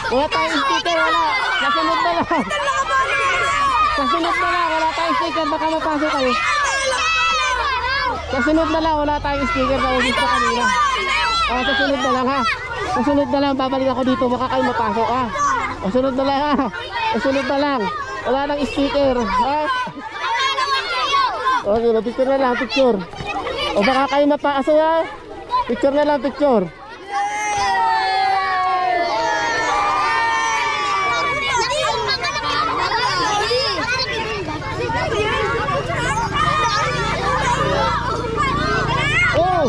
Wala tayong sticker, wala. Kasunod na lang. Kasunod na lang, wala tayong sticker. Baka mapasok kayo. Kasunod na lang, wala tayong sticker. Naubos na kanina. Kasunod na lang ha. Kasunod na lang, babalik ako dito. Baka kayo mapasok ha. Kasunod na lang ha. Kasunod na lang. Wala nang sticker ha. Okay, picture na lang, picture. O baka kayo mapasok ha. Picture na lang, picture.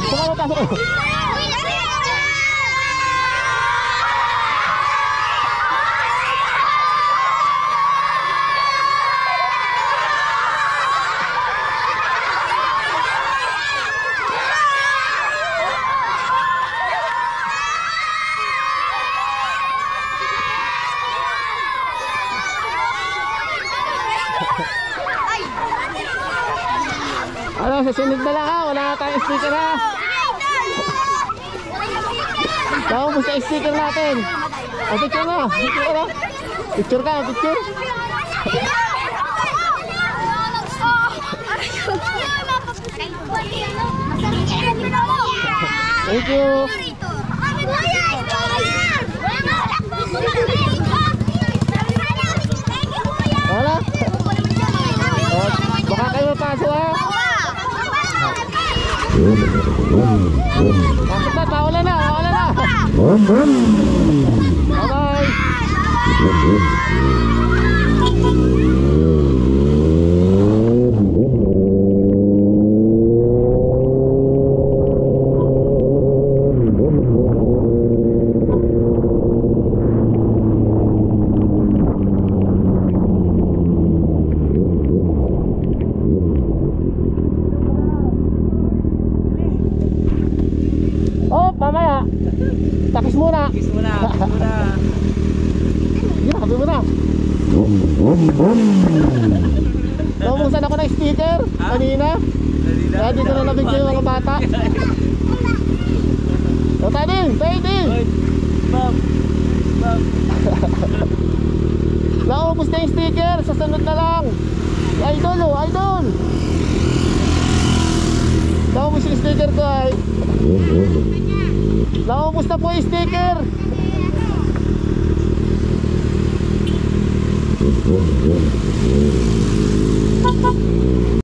Baka mapasok kayo. Ano, susunod na lang ha. Wala na tayong sticker ha. Naubos na sticker natin. O, picture na. Picture na. Picture ka, picture. Thank you. Wala. Baka kayo mapasok ha. Basta, tawala na, tawala na. Bye-bye. Oh, mamaya. Takis muna. Takis muna. Yeah, sabi mo na. Naumusan ako ng sticker kanina. Kaya dito na nabigyan yung mga bata. O, tayo din. Naubos na yung sticker. Sasunod na lang. Idol, oh, idol. Naubos yung sticker ko ay. Naubos na po yung sticker.